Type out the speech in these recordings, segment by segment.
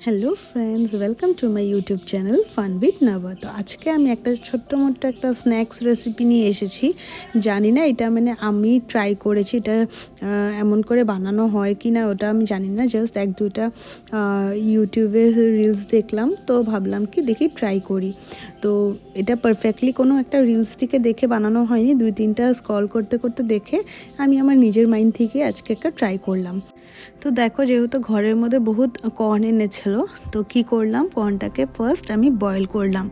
Hello friends, welcome to my YouTube channel fun with Nava. তো আজকে আমি একটা ছোট্ট মোট্ট একটা স্ন্যাক্স রেসিপি নিয়ে এসেছি। জানি না এটা আমি ট্রাই করেছি, এটা এমন করে বানানো হয় কি না ওটা আমি জানি না। জাস্ট এক দুইটা ইউটিউবে রিলস দেখলাম, তো ভাবলাম কি দেখি ট্রাই করি। তো এটা পারফেক্টলি কোনো একটা রিলস থেকে দেখে বানানো হয়নি, দুই তিনটা স্ক্রল করতে করতে দেখে আমি আমার নিজের মাইন্ড থেকে আজকে একটা ট্রাই করলাম। তো দেখো, যেহেতু ঘরের মধ্যে বহুত কর্ন এনেছিল, তো কি করলাম, কর্নটাকে ফার্স্ট আমি বয়েল করলাম,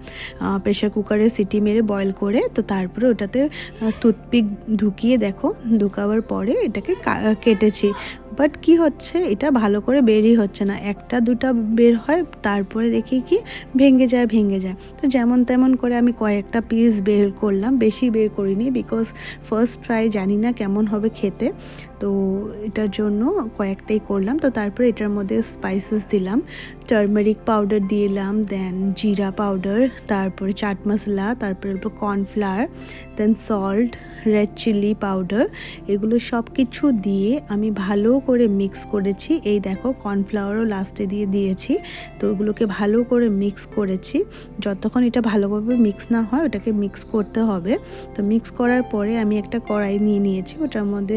প্রেশার কুকারে সিটি মেরে বয়েল করে। তো তারপরে ওটাতে টুথপিক ঢুকিয়ে দেখো, ঢুকাবার পরে এটাকে কেটেছি। বাট কি হচ্ছে, এটা ভালো করে বেরই হচ্ছে না, একটা দুটা বের হয়, তারপরে দেখি কি ভেঙে যায়। তো যেমন তেমন করে আমি কয়েকটা পিস বের করলাম, বেশি বের করিনি, বিকজ ফার্স্ট ট্রাই, জানি না কেমন হবে খেতে। তো এটার জন্য কয়েকটাই করলাম। তো তারপরে এটার মধ্যে স্পাইসেস দিলাম, টারমেরিক পাউডার দিলাম, দেন জিরা পাউডার, তারপরে চাট মশলা, তারপরে অল্প কর্নফ্লাওয়ার, দেন সল্ট, রেড চিলি পাউডার, এগুলো সব কিছু দিয়ে আমি ভালো করে মিক্স করেছি। এই দেখো, কর্নফ্লাওয়ারও লাস্টে দিয়েছি। তো ওগুলোকে ভালো করে মিক্স করেছি। যতক্ষণ এটা ভালোভাবে মিক্স না হয়, ওটাকে মিক্স করতে হবে। তো মিক্স করার পরে আমি একটা কড়াই নিয়েছি, ওটার মধ্যে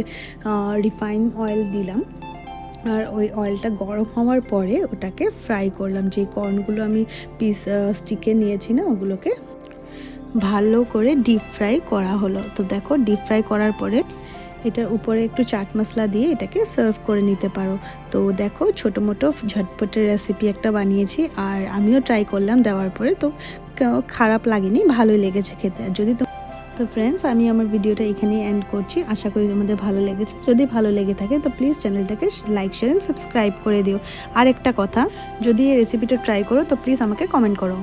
রিফাইন অয়েল দিলাম। আর ওই অয়েলটা গরম হওয়ার পরে ওটাকে ফ্রাই করলাম, যে কর্নগুলো আমি পিস স্টিকে নিয়েছি না, ওগুলোকে ভালো করে ডিপ ফ্রাই করা হলো। তো দেখো, ডিপ ফ্রাই করার পরে এটার উপরে একটু চাট মশলা দিয়ে এটাকে সার্ভ করে নিতে পারো। তো দেখো, ছোটো মোটো ঝটপটের রেসিপি একটা বানিয়েছি, আর আমিও ট্রাই করলাম দেওয়ার পরে। তো খারাপ লাগেনি, ভালোই লেগেছে খেতে। আর যদি তো ফ্রেন্ডস, আমি আমার ভিডিওটা এখানেই এন্ড করছি। আশা করি তোমাদের ভালো লেগেছে। যদি ভালো লেগে থাকে তো প্লিজ চ্যানেলটাকে লাইক, শেয়ার অ্যান্ড সাবস্ক্রাইব করে দিও। আর একটা কথা, যদি এই রেসিপিটা ট্রাই করো তো প্লিজ আমাকে কমেন্ট করো।